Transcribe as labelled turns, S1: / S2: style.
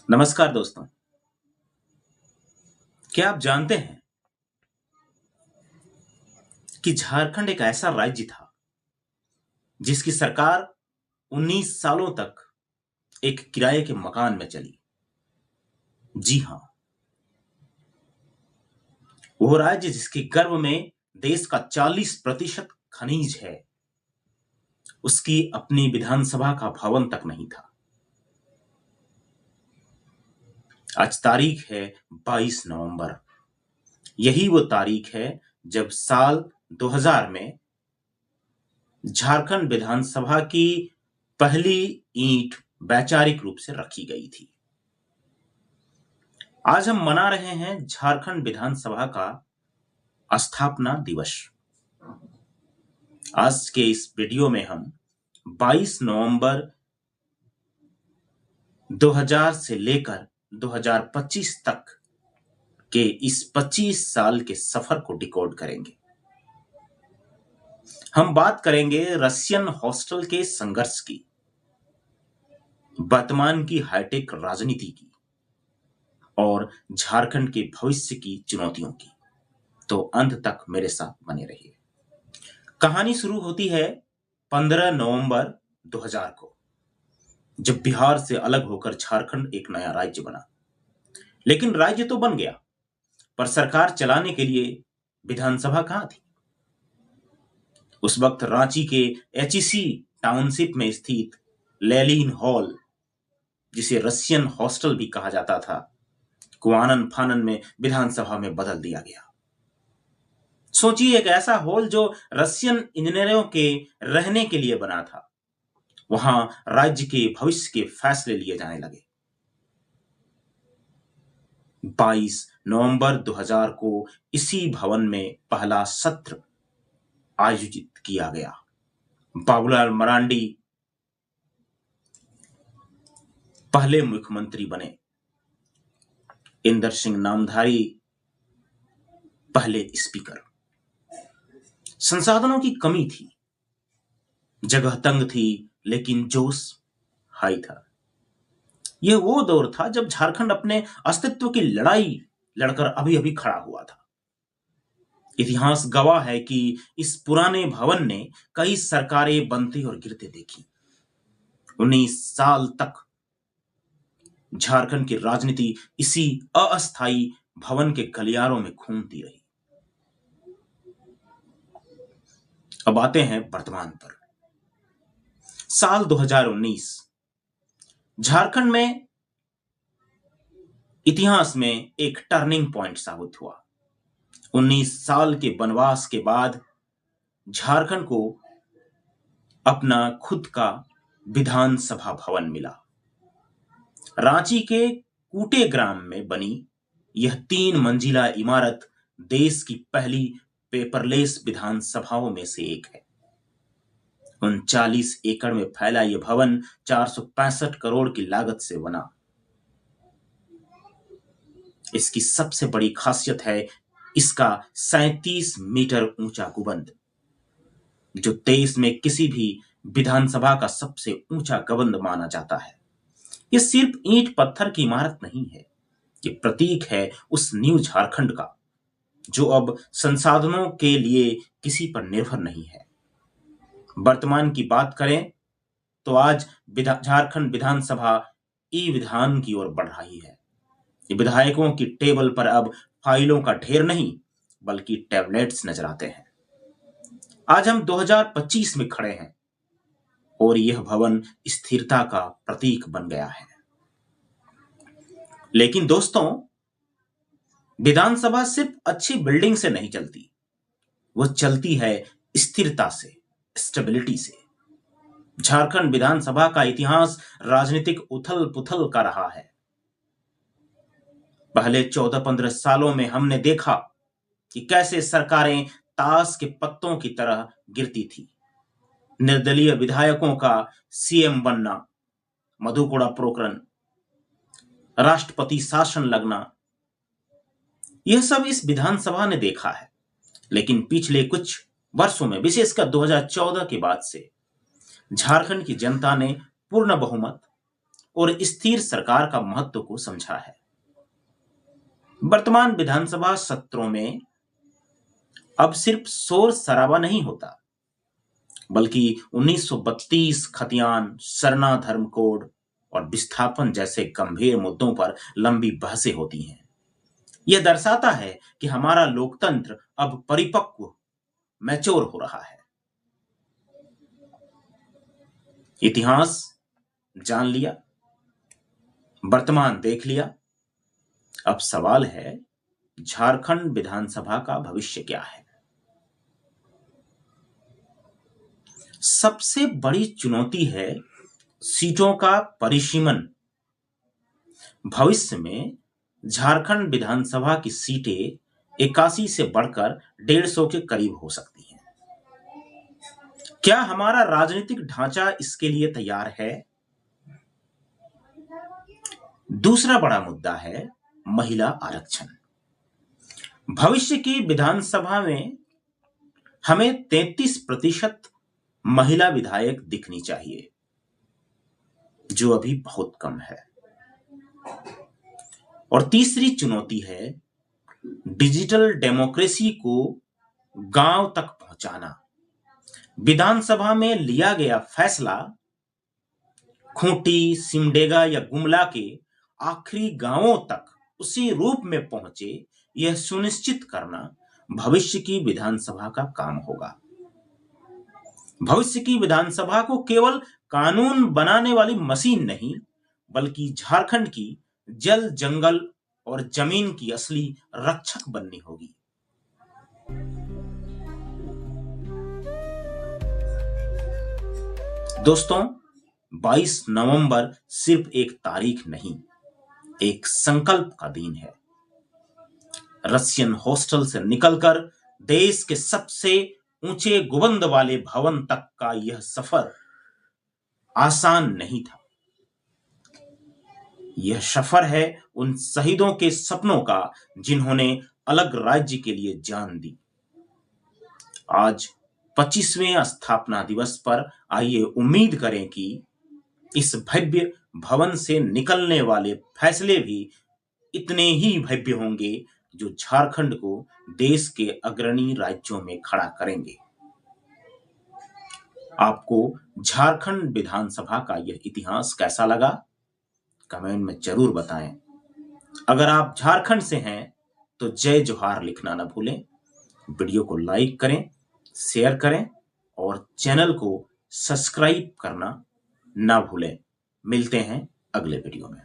S1: नमस्कार दोस्तों। क्या आप जानते हैं कि झारखंड एक ऐसा राज्य था जिसकी सरकार 19 सालों तक एक किराए के मकान में चली। जी हाँ, वो राज्य जिसके गर्भ में देश का 40% खनिज है, उसकी अपनी विधानसभा का भवन तक नहीं था। आज तारीख है 22 नवंबर। यही वो तारीख है जब साल 2000 में झारखंड विधानसभा की पहली ईंट वैचारिक रूप से रखी गई थी। आज हम मना रहे हैं झारखंड विधानसभा का स्थापना दिवस। आज के इस वीडियो में हम 22 नवंबर 2000 से लेकर 2025 तक के इस 25 साल के सफर को डिकोड करेंगे। हम बात करेंगे रशियन हॉस्टल के संघर्ष की, वर्तमान की हाईटेक राजनीति की और झारखंड के भविष्य की चुनौतियों की। तो अंत तक मेरे साथ बने रहिए। कहानी शुरू होती है 15 नवंबर 2000 को, जब बिहार से अलग होकर झारखंड एक नया राज्य बना। लेकिन राज्य तो बन गया, पर सरकार चलाने के लिए विधानसभा कहां थी? उस वक्त रांची के एचईसी टाउनशिप में स्थित लेलिन हॉल, जिसे रशियन हॉस्टल भी कहा जाता था, को आनन फानन में विधानसभा में बदल दिया गया। सोचिए, एक ऐसा हॉल जो रशियन इंजीनियरों के रहने के लिए बना था, वहां राज्य के भविष्य के फैसले लिए जाने लगे। 22 नवंबर 2000 को इसी भवन में पहला सत्र आयोजित किया गया। बाबूलाल मरांडी पहले मुख्यमंत्री बने। इंदर सिंह नामधारी पहले स्पीकर। संसाधनों की कमी थी, जगह तंग थी, लेकिन जोश हाई था। यह वो दौर था जब झारखंड अपने अस्तित्व की लड़ाई लड़कर अभी अभी खड़ा हुआ था। इतिहास गवाह है कि इस पुराने भवन ने कई सरकारें बनती और गिरते देखी। 19 साल तक झारखंड की राजनीति इसी अस्थायी भवन के गलियारों में घूमती रही। अब आते हैं वर्तमान पर। साल 2019 झारखंड में इतिहास में एक टर्निंग पॉइंट साबित हुआ। 19 साल के वनवास के बाद झारखंड को अपना खुद का विधानसभा भवन मिला। रांची के कूटे ग्राम में बनी यह 3 मंजिला इमारत देश की पहली पेपरलेस विधानसभाओं में से एक है। 39 एकड़ में फैला यह भवन 465 करोड़ की लागत से बना। इसकी सबसे बड़ी खासियत है इसका 37 मीटर ऊंचा गुंबद, जो देश में किसी भी विधानसभा का सबसे ऊंचा गुंबद माना जाता है। यह सिर्फ ईंट पत्थर की इमारत नहीं है, ये प्रतीक है उस न्यू झारखंड का, जो अब संसाधनों के लिए किसी पर निर्भर नहीं है। वर्तमान की बात करें तो आज झारखंड विधानसभा ई विधान की ओर बढ़ रही है। विधायकों की टेबल पर अब फाइलों का ढेर नहीं, बल्कि टैबलेट्स नजर आते हैं। आज हम 2025 में खड़े हैं और यह भवन स्थिरता का प्रतीक बन गया है। लेकिन दोस्तों, विधानसभा सिर्फ अच्छी बिल्डिंग से नहीं चलती, वो चलती है स्थिरता से, स्टेबिलिटी से। झारखंड विधानसभा का इतिहास राजनीतिक उथल पुथल का रहा है। पहले 14-15 सालों में हमने देखा कि कैसे सरकारें ताश के पत्तों की तरह गिरती थी। निर्दलीय विधायकों का सीएम बनना, मधुकोड़ा प्रकरण, राष्ट्रपति शासन लगना, यह सब इस विधानसभा ने देखा है। लेकिन पिछले कुछ वर्षों में, विशेषकर 2014 के बाद से, झारखंड की जनता ने पूर्ण बहुमत और स्थिर सरकार का महत्व को समझा है। वर्तमान विधानसभा सत्रों में अब सिर्फ शोर शराबा नहीं होता, बल्कि 1932 खतियान, सरना धर्म कोड और विस्थापन जैसे गंभीर मुद्दों पर लंबी बहसें होती हैं। यह दर्शाता है कि हमारा लोकतंत्र अब परिपक्व, मैच्योर हो रहा है। इतिहास जान लिया, वर्तमान देख लिया, अब सवाल है झारखंड विधानसभा का भविष्य क्या है। सबसे बड़ी चुनौती है सीटों का परिसीमन। भविष्य में झारखंड विधानसभा की सीटें 81 से बढ़कर 150 के करीब हो सकती हैं। क्या हमारा राजनीतिक ढांचा इसके लिए तैयार है? दूसरा बड़ा मुद्दा है महिला आरक्षण। भविष्य की विधानसभा में हमें 33% महिला विधायक दिखनी चाहिए, जो अभी बहुत कम है। और तीसरी चुनौती है डिजिटल डेमोक्रेसी को गांव तक पहुंचाना। विधानसभा में लिया गया फैसला खूंटी, सिमडेगा या गुमला के आखिरी गांवों तक उसी रूप में पहुंचे, यह सुनिश्चित करना भविष्य की विधानसभा का काम होगा। भविष्य की विधानसभा को केवल कानून बनाने वाली मशीन नहीं, बल्कि झारखंड की जल, जंगल और जमीन की असली रक्षक बननी होगी। दोस्तों, 22 नवंबर सिर्फ एक तारीख नहीं, एक संकल्प का दिन है। रशियन हॉस्टल से निकलकर देश के सबसे ऊंचे गुंबद वाले भवन तक का यह सफर आसान नहीं था। यह सफर है उन शहीदों के सपनों का जिन्होंने अलग राज्य के लिए जान दी। आज 25वें स्थापना दिवस पर आइए उम्मीद करें कि इस भव्य भवन से निकलने वाले फैसले भी इतने ही भव्य होंगे, जो झारखंड को देश के अग्रणी राज्यों में खड़ा करेंगे। आपको झारखंड विधानसभा का यह इतिहास कैसा लगा? कमेंट में जरूर बताएं। अगर आप झारखंड से हैं तो जय जोहार लिखना ना भूलें। वीडियो को लाइक करें, शेयर करें और चैनल को सब्सक्राइब करना ना भूलें। मिलते हैं अगले वीडियो में।